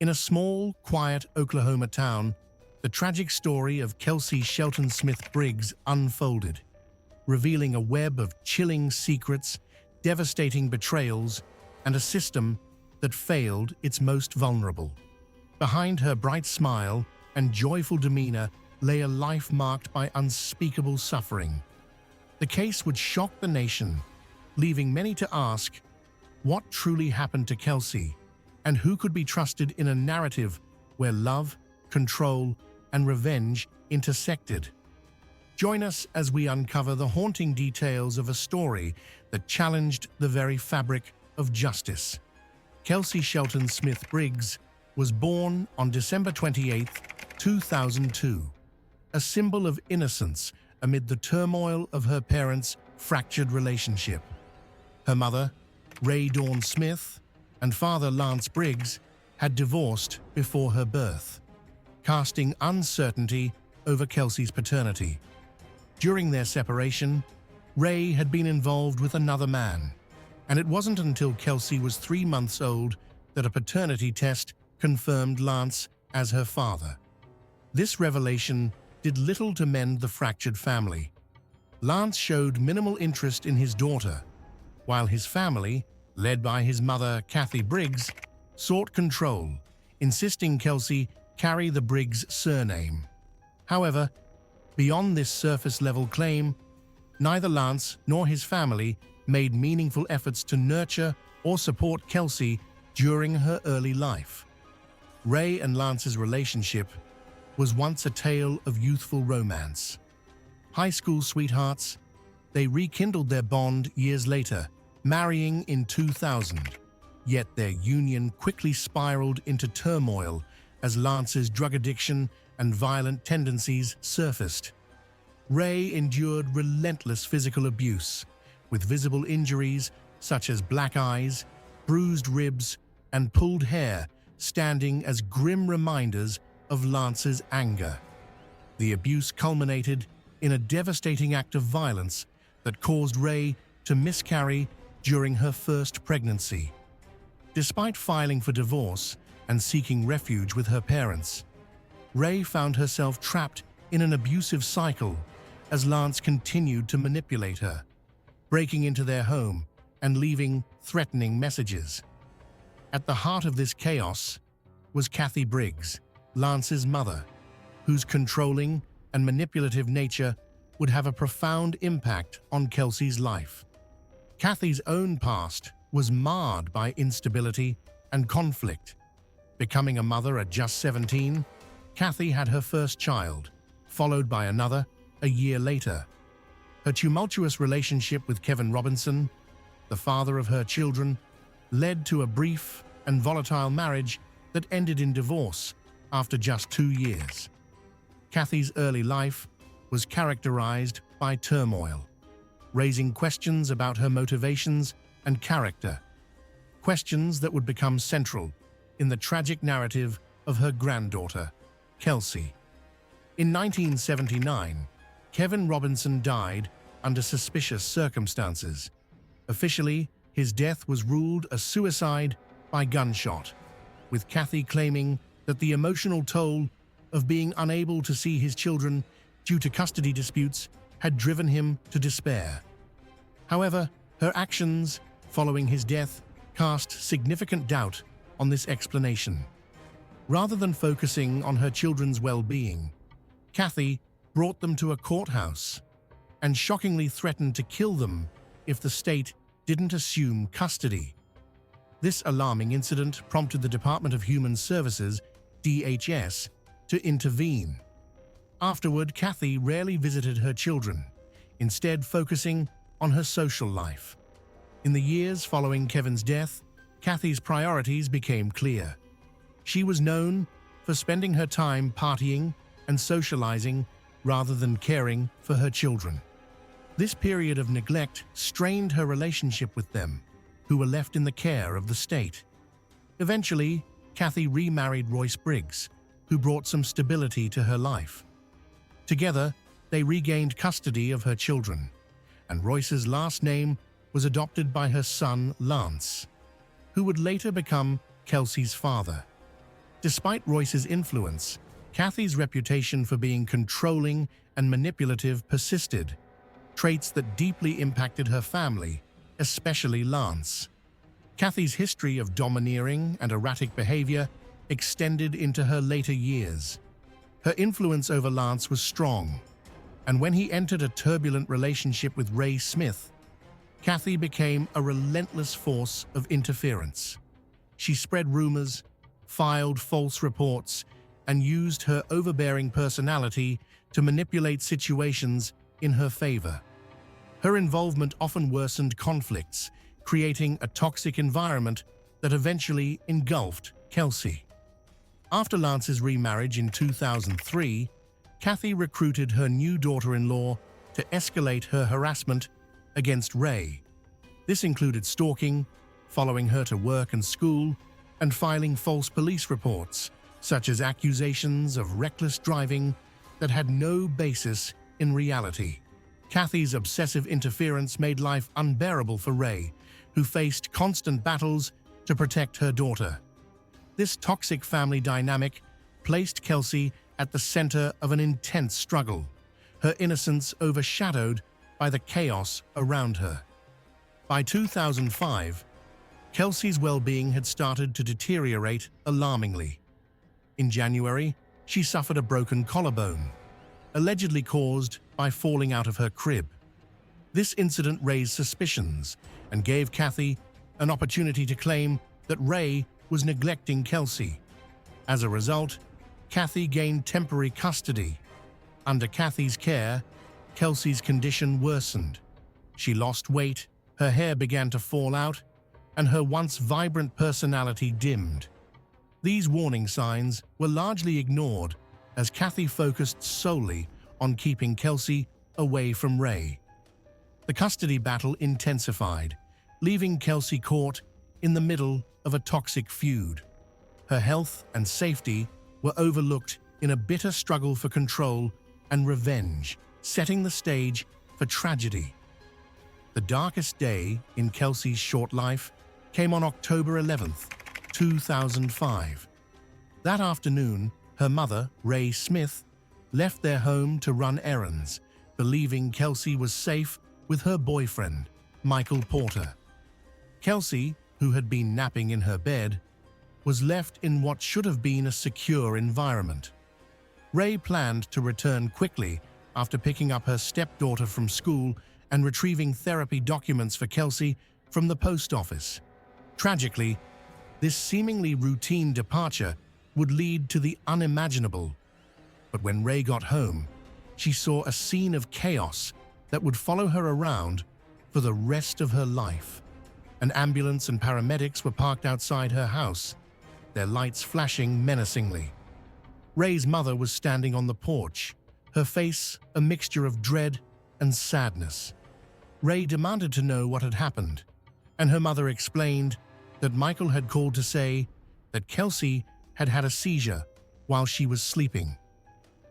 In a small, quiet Oklahoma town, the tragic story of Kelsey Shelton Smith Briggs unfolded, revealing a web of chilling secrets, devastating betrayals, and a system that failed its most vulnerable. Behind her bright smile and joyful demeanor lay a life marked by unspeakable suffering. The case would shock the nation, leaving many to ask, what truly happened to Kelsey, and who could be trusted in a narrative where love, control, and revenge intersected? Join us as we uncover the haunting details of a story that challenged the very fabric of justice. Kelsey Shelton Smith Briggs was born on December 28, 2002, a symbol of innocence amid the turmoil of her parents' fractured relationship. Her mother, Ray Dawn Smith, and father Lance Briggs had divorced before her birth, casting uncertainty over Kelsey's paternity. During their separation, Ray had been involved with another man, and it wasn't until Kelsey was 3 months old that a paternity test confirmed Lance as her father. This revelation did little to mend the fractured family. Lance showed minimal interest in his daughter, while his family, led by his mother, Cathys Briggs, sought control, insisting Kelsey carry the Briggs surname. However, beyond this surface-level claim, neither Lance nor his family made meaningful efforts to nurture or support Kelsey during her early life. Ray and Lance's relationship was once a tale of youthful romance. High school sweethearts, they rekindled their bond years later, marrying in 2000. Yet their union quickly spiraled into turmoil as Lance's drug addiction and violent tendencies surfaced. Ray endured relentless physical abuse, with visible injuries such as black eyes, bruised ribs, and pulled hair standing as grim reminders of Lance's anger. The abuse culminated in a devastating act of violence that caused Ray to miscarry during her first pregnancy. Despite filing for divorce and seeking refuge with her parents, Ray found herself trapped in an abusive cycle as Lance continued to manipulate her, breaking into their home and leaving threatening messages. At the heart of this chaos was Cathys Briggs, Lance's mother, whose controlling and manipulative nature would have a profound impact on Kelsey's life. Cathys' own past was marred by instability and conflict. Becoming a mother at just 17, Cathys had her first child, followed by another a year later. Her tumultuous relationship with Kevin Robinson, the father of her children, led to a brief and volatile marriage that ended in divorce after just 2 years. Cathys' early life was characterized by turmoil, raising questions about her motivations and character, questions that would become central in the tragic narrative of her granddaughter, Kelsey. In 1979, Kevin Robinson died under suspicious circumstances. Officially, his death was ruled a suicide by gunshot, with Cathys claiming that the emotional toll of being unable to see his children due to custody disputes had driven him to despair. However, her actions following his death cast significant doubt on this explanation. Rather than focusing on her children's well-being, Cathys brought them to a courthouse and shockingly threatened to kill them if the state didn't assume custody. This alarming incident prompted the Department of Human Services, DHS, to intervene. Afterward, Cathys rarely visited her children, instead focusing on her social life. In the years following Kevin's death, Cathys' priorities became clear. She was known for spending her time partying and socializing rather than caring for her children. This period of neglect strained her relationship with them, who were left in the care of the state. Eventually, Cathys remarried Royce Briggs, who brought some stability to her life. Together, they regained custody of her children, and Royce's last name was adopted by her son, Lance, who would later become Kelsey's father. Despite Royce's influence, Cathys' reputation for being controlling and manipulative persisted, traits that deeply impacted her family, especially Lance. Cathys' history of domineering and erratic behavior extended into her later years. Her influence over Lance was strong, and when he entered a turbulent relationship with Ray Smith, Cathys became a relentless force of interference. She spread rumors, filed false reports, and used her overbearing personality to manipulate situations in her favor. Her involvement often worsened conflicts, creating a toxic environment that eventually engulfed Kelsey. After Lance's remarriage in 2003, Cathys recruited her new daughter-in-law to escalate her harassment against Ray. This included stalking, following her to work and school, and filing false police reports, such as accusations of reckless driving that had no basis in reality. Cathys' obsessive interference made life unbearable for Ray, who faced constant battles to protect her daughter. This toxic family dynamic placed Kelsey at the center of an intense struggle, her innocence overshadowed by the chaos around her. By 2005, Kelsey's well-being had started to deteriorate alarmingly. In January, she suffered a broken collarbone, allegedly caused by falling out of her crib. This incident raised suspicions and gave Cathys an opportunity to claim that Ray was neglecting Kelsey. As a result, Cathys gained temporary custody. Under Cathys' care, Kelsey's condition worsened. She lost weight, her hair began to fall out, and her once vibrant personality dimmed. These warning signs were largely ignored as Cathys focused solely on keeping Kelsey away from Ray. The custody battle intensified, leaving Kelsey caught in the middle of a toxic feud. Her health and safety were overlooked in a bitter struggle for control and revenge, setting the stage for tragedy. The darkest day in Kelsey's short life came on October 11th, 2005. That afternoon, her mother, Ray Smith, left their home to run errands, believing Kelsey was safe with her boyfriend, Michael Porter. Kelsey, who had been napping in her bed, was left in what should have been a secure environment. Ray planned to return quickly after picking up her stepdaughter from school and retrieving therapy documents for Kelsey from the post office. Tragically, this seemingly routine departure would lead to the unimaginable. But when Ray got home, she saw a scene of chaos that would follow her around for the rest of her life. An ambulance and paramedics were parked outside her house, their lights flashing menacingly. Ray's mother was standing on the porch, her face a mixture of dread and sadness. Ray demanded to know what had happened, and her mother explained that Michael had called to say that Kelsey had had a seizure while she was sleeping,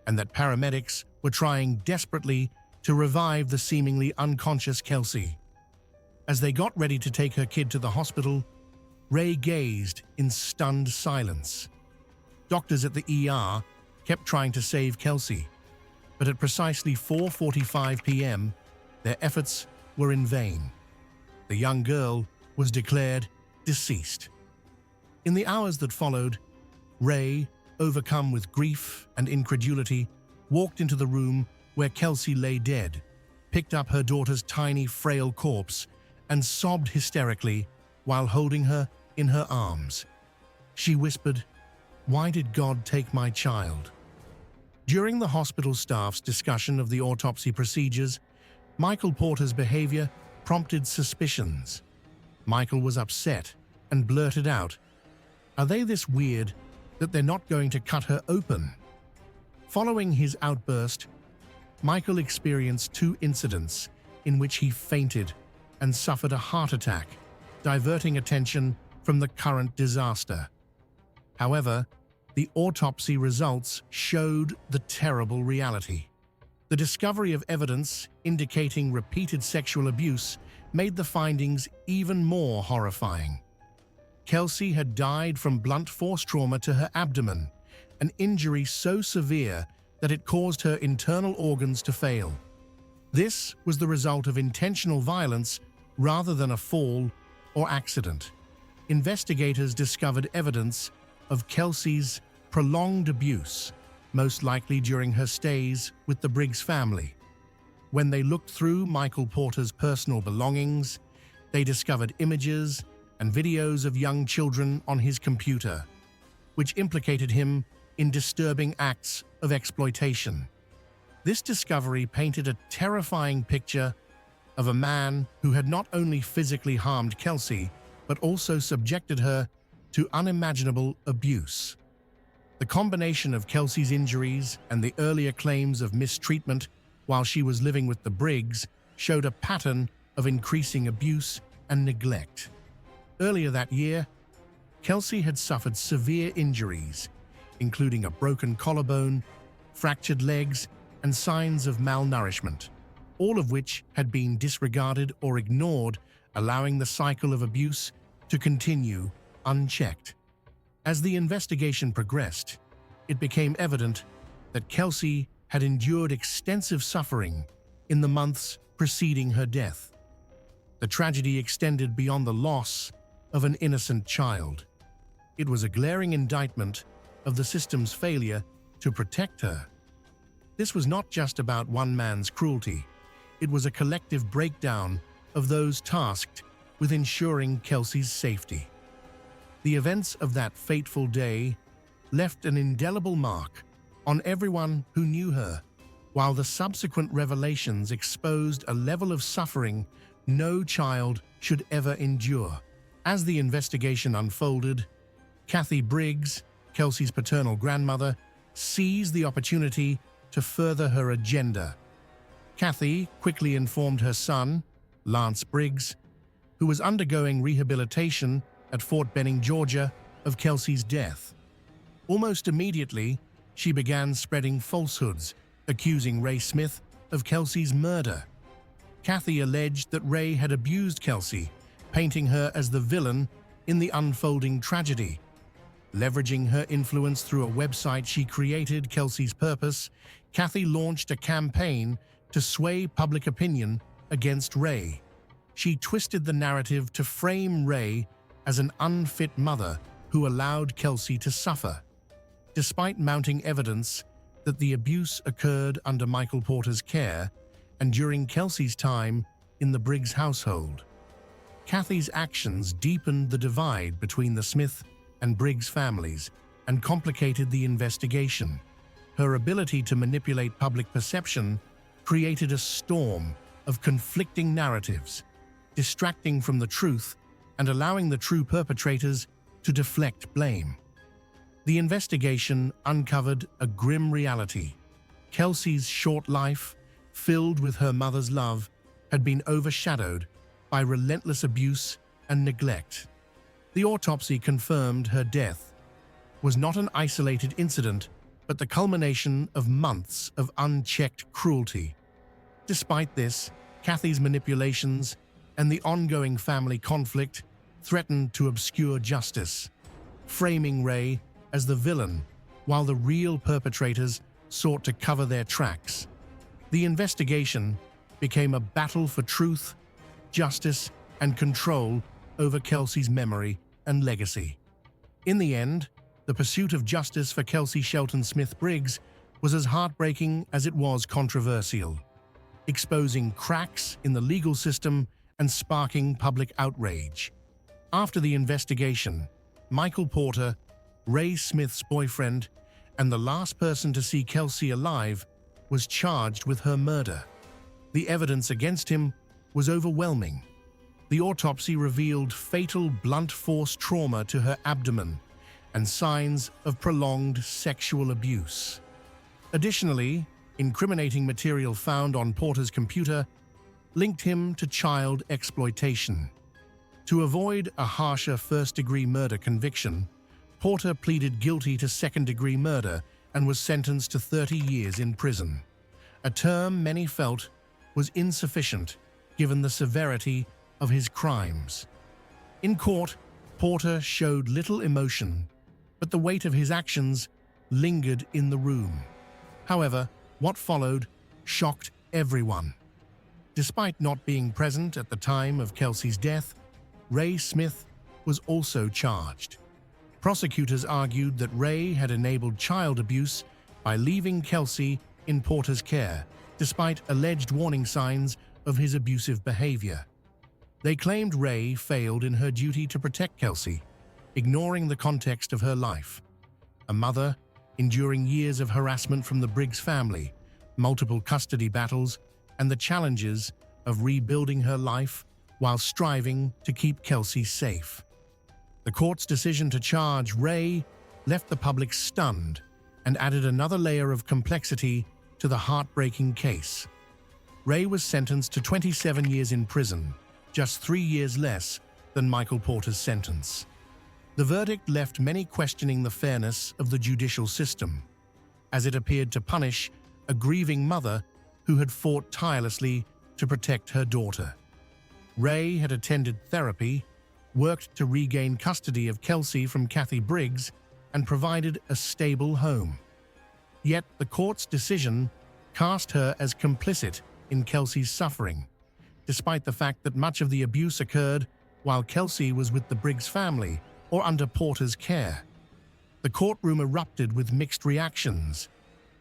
and that paramedics were trying desperately to revive the seemingly unconscious Kelsey. As they got ready to take her kid to the hospital, Ray gazed in stunned silence. Doctors at the ER kept trying to save Kelsey, but at precisely 4:45 p.m., their efforts were in vain. The young girl was declared deceased. In the hours that followed, Ray, overcome with grief and incredulity, walked into the room where Kelsey lay dead, picked up her daughter's tiny, frail corpse, and sobbed hysterically while holding her in her arms. She whispered, "Why did God take my child?" During the hospital staff's discussion of the autopsy procedures, Michael Porter's behavior prompted suspicions. Michael was upset and blurted out, "Are they this weird that they're not going to cut her open?" Following his outburst, Michael experienced two incidents in which he fainted and suffered a heart attack, diverting attention from the current disaster. However, the autopsy results showed the terrible reality. The discovery of evidence indicating repeated sexual abuse made the findings even more horrifying. Kelsey had died from blunt force trauma to her abdomen, an injury so severe that it caused her internal organs to fail. This was the result of intentional violence rather than a fall or accident. Investigators discovered evidence of Kelsey's prolonged abuse, most likely during her stays with the Briggs family. When they looked through Michael Porter's personal belongings, they discovered images and videos of young children on his computer, which implicated him in disturbing acts of exploitation. This discovery painted a terrifying picture of a man who had not only physically harmed Kelsey, but also subjected her to unimaginable abuse. The combination of Kelsey's injuries and the earlier claims of mistreatment while she was living with the Briggs showed a pattern of increasing abuse and neglect. Earlier that year, Kelsey had suffered severe injuries, including a broken collarbone, fractured legs, and signs of malnourishment, all of which had been disregarded or ignored, allowing the cycle of abuse to continue unchecked. As the investigation progressed, it became evident that Kelsey had endured extensive suffering in the months preceding her death. The tragedy extended beyond the loss of an innocent child. It was a glaring indictment of the system's failure to protect her. This was not just about one man's cruelty. It was a collective breakdown of those tasked with ensuring Kelsey's safety. The events of that fateful day left an indelible mark on everyone who knew her, while the subsequent revelations exposed a level of suffering no child should ever endure. As the investigation unfolded, Cathys Briggs, Kelsey's paternal grandmother, seized the opportunity to further her agenda. Cathys quickly informed her son, Lance Briggs, who was undergoing rehabilitation at Fort Benning, Georgia, of Kelsey's death. Almost immediately, she began spreading falsehoods, accusing Ray Smith of Kelsey's murder. Cathys alleged that Ray had abused Kelsey, painting her as the villain in the unfolding tragedy. Leveraging her influence through a website she created, Kelsey's Purpose, Cathys launched a campaign to sway public opinion against Ray. She twisted the narrative to frame Ray as an unfit mother who allowed Kelsey to suffer. Despite mounting evidence that the abuse occurred under Michael Porter's care and during Kelsey's time in the Briggs household, Cathys' actions deepened the divide between the Smith and Briggs families and complicated the investigation. Her ability to manipulate public perception created a storm of conflicting narratives, distracting from the truth and allowing the true perpetrators to deflect blame. The investigation uncovered a grim reality. Kelsey's short life, filled with her mother's love, had been overshadowed by relentless abuse and neglect. The autopsy confirmed her death was not an isolated incident, but the culmination of months of unchecked cruelty. Despite this, Cathys' manipulations and the ongoing family conflict threatened to obscure justice, framing Ray as the villain while the real perpetrators sought to cover their tracks. The investigation became a battle for truth, justice, and control over Kelsey's memory and legacy. In the end, the pursuit of justice for Kelsey Shelton Smith Briggs was as heartbreaking as it was controversial, exposing cracks in the legal system and sparking public outrage. After the investigation, Michael Porter, Ray Smith's boyfriend, and the last person to see Kelsey alive, was charged with her murder. The evidence against him was overwhelming. The autopsy revealed fatal blunt force trauma to her abdomen and signs of prolonged sexual abuse. Additionally, incriminating material found on Porter's computer linked him to child exploitation. To avoid a harsher first-degree murder conviction, Porter pleaded guilty to second-degree murder and was sentenced to 30 years in prison, a term many felt was insufficient given the severity of his crimes. In court, Porter showed little emotion, but the weight of his actions lingered in the room. However, what followed shocked everyone. Despite not being present at the time of Kelsey's death, Ray Smith was also charged. Prosecutors argued that Ray had enabled child abuse by leaving Kelsey in Porter's care, despite alleged warning signs of his abusive behavior. They claimed Ray failed in her duty to protect Kelsey, ignoring the context of her life. A mother, enduring years of harassment from the Briggs family, multiple custody battles, and the challenges of rebuilding her life while striving to keep Kelsey safe. The court's decision to charge Ray left the public stunned and added another layer of complexity to the heartbreaking case. Ray was sentenced to 27 years in prison, just 3 years less than Michael Porter's sentence. The verdict left many questioning the fairness of the judicial system, as it appeared to punish a grieving mother who had fought tirelessly to protect her daughter. Ray had attended therapy, worked to regain custody of Kelsey from Cathys Briggs, and provided a stable home. Yet the court's decision cast her as complicit in Kelsey's suffering, despite the fact that much of the abuse occurred while Kelsey was with the Briggs family or under Porter's care. The courtroom erupted with mixed reactions.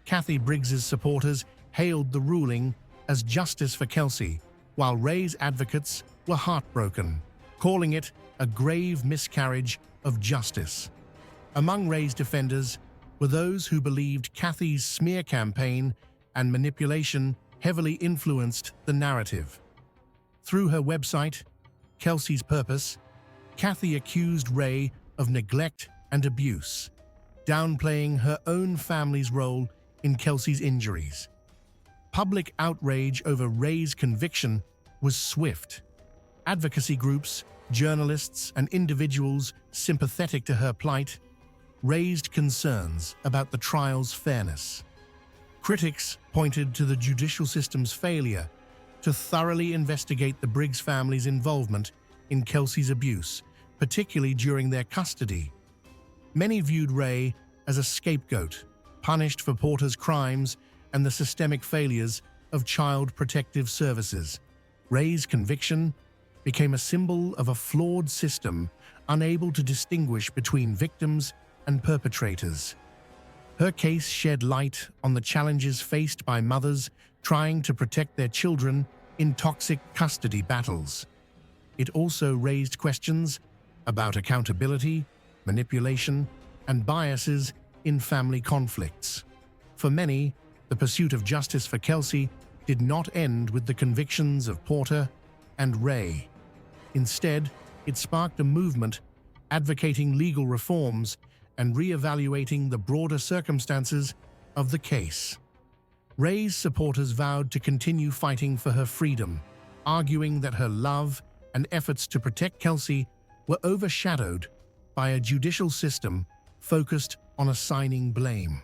Cathys Briggs's supporters hailed the ruling as justice for Kelsey, while Ray's advocates were heartbroken, calling it a grave miscarriage of justice. Among Ray's defenders were those who believed Cathys' smear campaign and manipulation heavily influenced the narrative. Through her website, Kelsey's Purpose, Cathys accused Ray of neglect and abuse, downplaying her own family's role in Kelsey's injuries. Public outrage over Ray's conviction was swift. Advocacy groups, journalists, and individuals sympathetic to her plight raised concerns about the trial's fairness. Critics pointed to the judicial system's failure to thoroughly investigate the Briggs family's involvement in Kelsey's abuse, particularly during their custody. Many viewed Ray as a scapegoat, punished for Porter's crimes and the systemic failures of child protective services. Ray's conviction became a symbol of a flawed system unable to distinguish between victims and perpetrators. Her case shed light on the challenges faced by mothers trying to protect their children in toxic custody battles. It also raised questions about accountability, manipulation, and biases in family conflicts. For many, the pursuit of justice for Kelsey did not end with the convictions of Porter and Ray. Instead, it sparked a movement advocating legal reforms and re-evaluating the broader circumstances of the case. Ray's supporters vowed to continue fighting for her freedom, arguing that her love and efforts to protect Kelsey were overshadowed by a judicial system focused on assigning blame.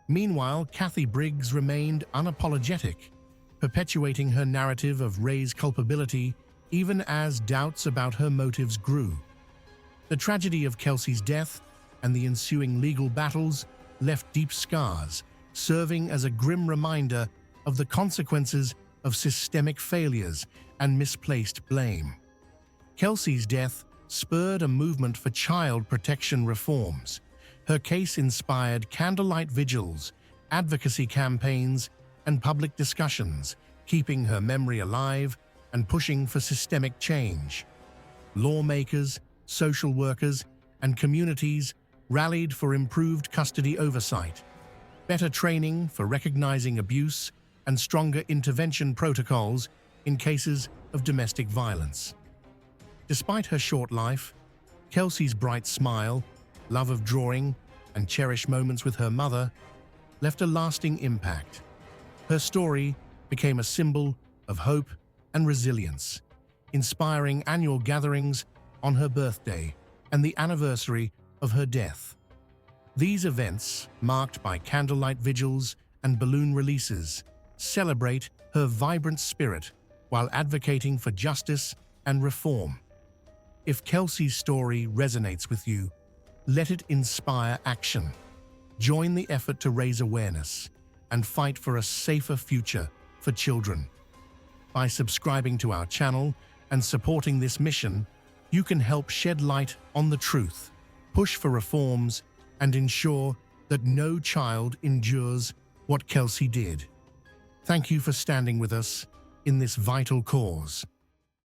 Meanwhile, Cathys Briggs remained unapologetic, perpetuating her narrative of Ray's culpability even as doubts about her motives grew. The tragedy of Kelsey's death and the ensuing legal battles left deep scars, serving as a grim reminder of the consequences of systemic failures and misplaced blame. Kelsey's death spurred a movement for child protection reforms. Her case inspired candlelight vigils, advocacy campaigns, and public discussions, keeping her memory alive and pushing for systemic change. Lawmakers, social workers, and communities rallied for improved custody oversight, better training for recognizing abuse, and stronger intervention protocols in cases of domestic violence. Despite her short life, Kelsey's bright smile, love of drawing, and cherished moments with her mother left a lasting impact. Her story became a symbol of hope and resilience, inspiring annual gatherings on her birthday and the anniversary of her death. These events, marked by candlelight vigils and balloon releases, celebrate her vibrant spirit while advocating for justice and reform. If Kelsey's story resonates with you, let it inspire action. Join the effort to raise awareness and fight for a safer future for children. By subscribing to our channel and supporting this mission, you can help shed light on the truth, push for reforms, and ensure that no child endures what Kelsey did. Thank you for standing with us in this vital cause.